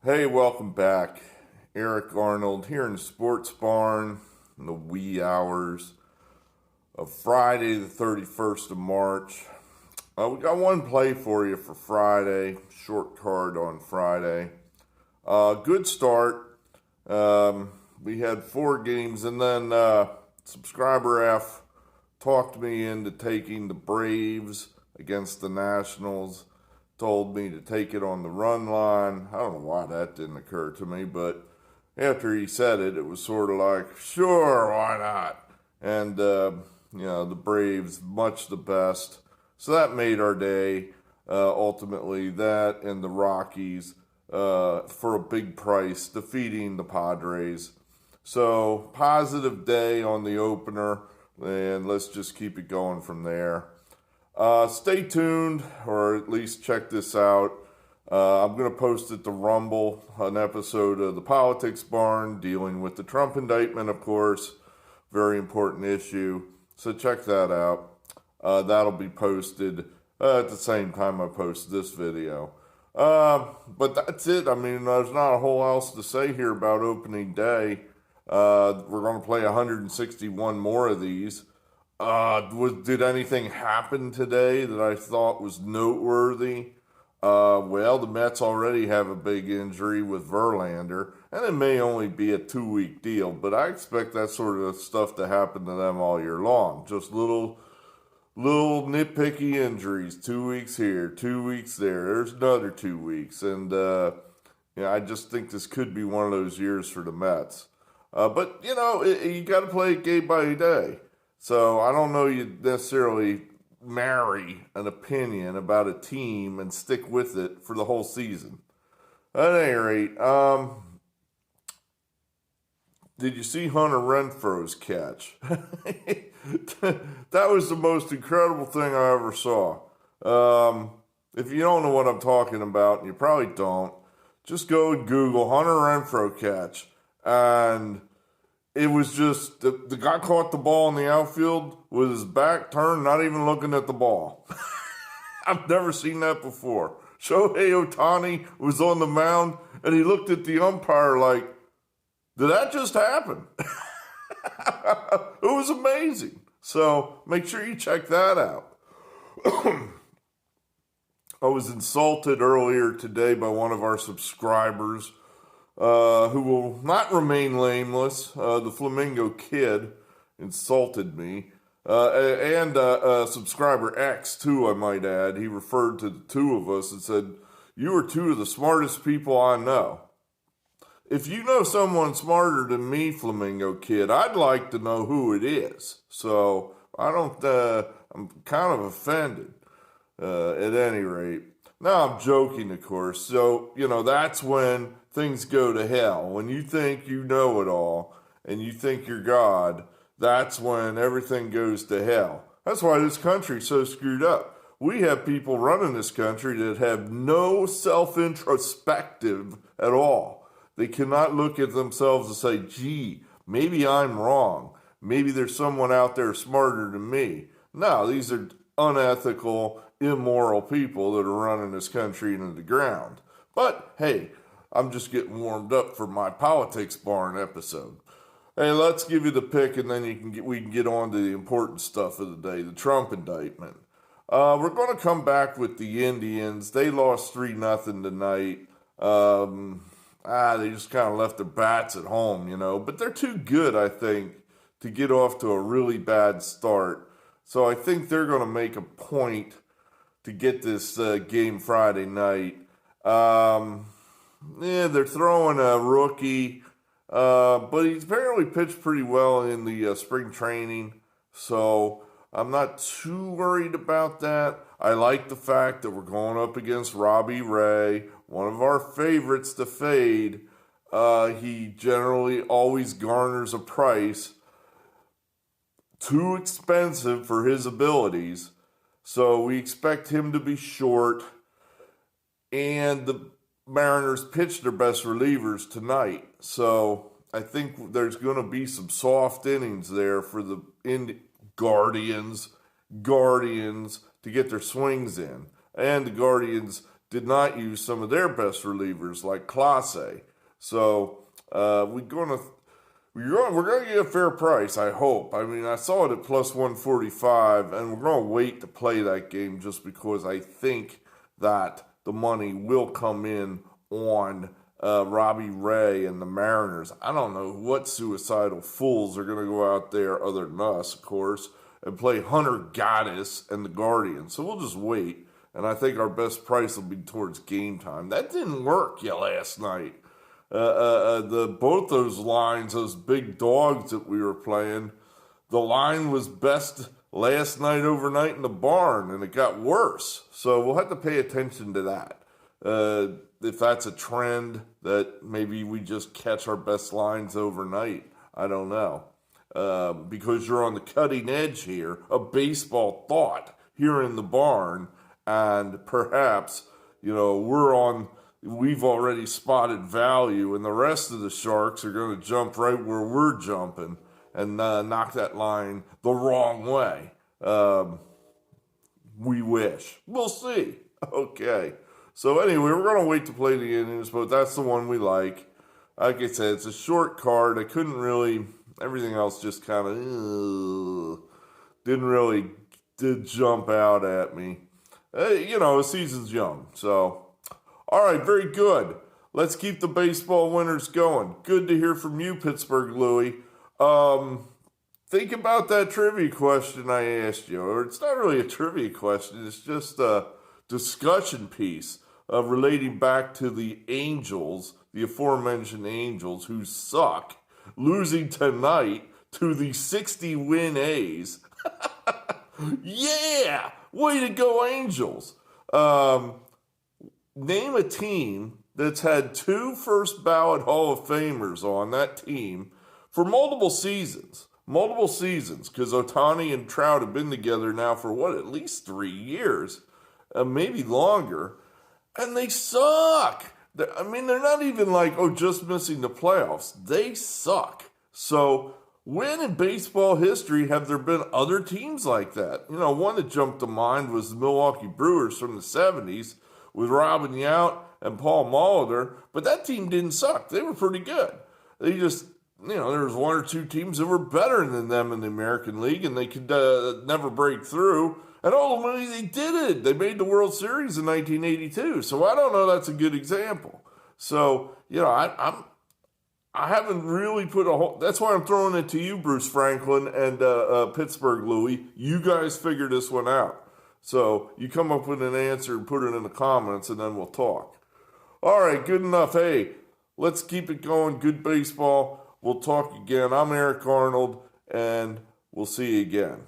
Hey, welcome back. Eric Arnold here in the Sports Barn in the wee hours of Friday, the 31st of March. We got one play for you for Friday, short card on Friday. Good start. We had 4 games, and then subscriber F talked me into taking the Braves against the Nationals. Told me to take it on the run line. I don't know why that didn't occur to me, but after he said it, it was sort of like, sure, why not? And, the Braves, much the best. So that made our day. Ultimately, that and the Rockies for a big price, defeating the Padres. So, positive day on the opener, and let's just keep it going from there. Stay tuned, or at least check this out. I'm going to post at the Rumble an episode of the Politics Barn dealing with the Trump indictment, of course. Very important issue. So check that out. That'll be posted at the same time I post this video. But that's it. I mean, there's not a whole else to say here about opening day. We're going to play 161 more of these. Did anything happen today that I thought was noteworthy? Well, the Mets already have a big injury with Verlander, and it may only be a 2-week deal, but I expect that sort of stuff to happen to them all year long. Just little nitpicky injuries. 2 weeks here, 2 weeks there. There's another 2 weeks, and I just think this could be one of those years for the Mets. But you got to play it day by day. So I don't know you necessarily marry an opinion about a team and stick with it for the whole season. At any rate, did you see Hunter Renfroe's catch? That was the most incredible thing I ever saw. If you don't know what I'm talking about, and you probably don't, just go and Google Hunter Renfroe catch, and it was just, the guy caught the ball in the outfield with his back turned, not even looking at the ball. I've never seen that before. Shohei Ohtani was on the mound, and he looked at the umpire like, did that just happen? It was amazing. So make sure you check that out. I was insulted earlier today by one of our subscribers who will not remain nameless. The Flamingo Kid insulted me. And subscriber X, too, I might add. He referred to the two of us and said, "You are two of the smartest people I know." If you know someone smarter than me, Flamingo Kid, I'd like to know who it is. So I'm kind of offended at any rate. Now, I'm joking, of course. So, that's when things go to hell. When you think you know it all and you think you're God, that's when everything goes to hell. That's why this country's so screwed up. We have people running this country that have no self-introspective at all. They cannot look at themselves and say, gee, maybe I'm wrong. Maybe there's someone out there smarter than me. No, these are unethical, immoral people that are running this country into the ground. But hey, I'm just getting warmed up for my Politics Barn episode. Hey, let's give you the pick, and then we can get on to the important stuff of the day, the Trump indictment. We're going to come back with the Indians. They lost 3-0 tonight. They just kind of left their bats at home, But they're too good, I think, to get off to a really bad start. So I think they're going to make a point to get this game Friday night. They're throwing a rookie, but he's apparently pitched pretty well in the spring training. So I'm not too worried about that. I like the fact that we're going up against Robbie Ray, one of our favorites to fade. He generally always garners a price too expensive for his abilities. So we expect him to be short. And the Mariners pitched their best relievers tonight. So I think there's going to be some soft innings there for the Guardians to get their swings in. And the Guardians did not use some of their best relievers like Clase. So we're going to get a fair price, I hope. I mean, I saw it at plus 145, and we're going to wait to play that game just because I think that the money will come in on Robbie Ray and the Mariners. I don't know what suicidal fools are going to go out there, other than us, of course, and play Hunter Gaddis and the Guardians. So we'll just wait, and I think our best price will be towards game time. That didn't work last night. Both those lines, those big dogs that we were playing, the line was best last night overnight in the barn, and it got worse. So we'll have to pay attention to that. If that's a trend that maybe we just catch our best lines overnight, I don't know. Because you're on the cutting edge here of baseball thought here in the barn, and perhaps, we've already spotted value, and the rest of the sharks are going to jump right where we're jumping and knock that line the wrong way. We wish. We'll see. Okay. So anyway, we're going to wait to play the Indians, but that's the one we like. Like I said, it's a short card. I couldn't really, everything else just kind of didn't really jump out at me. The season's young, so. All right, very good. Let's keep the baseball winners going. Good to hear from you, Pittsburgh Louie. Think about that trivia question I asked you. Or it's not really a trivia question. It's just a discussion piece relating back to the Angels, the aforementioned Angels, who suck, losing tonight to the 60-win A's. Yeah! Way to go, Angels. Name a team that's had 2 first-ballot Hall of Famers on that team for multiple seasons. Multiple seasons, because Ohtani and Trout have been together now for, at least 3 years, maybe longer, and they suck. They're not even like, just missing the playoffs. They suck. So when in baseball history have there been other teams like that? One that jumped to mind was the Milwaukee Brewers from the 70s, with Robin Yount and Paul Molitor, but that team didn't suck. They were pretty good. They just, there was 1 or 2 teams that were better than them in the American League, and they could never break through. And ultimately, they did it. They made the World Series in 1982. So I don't know that's a good example. So, I haven't really put a whole. That's why I'm throwing it to you, Bruce Franklin and Pittsburgh Louie. You guys figure this one out. So you come up with an answer and put it in the comments, and then we'll talk. All right, good enough. Hey, let's keep it going. Good baseball. We'll talk again. I'm Eric Arnold, and we'll see you again.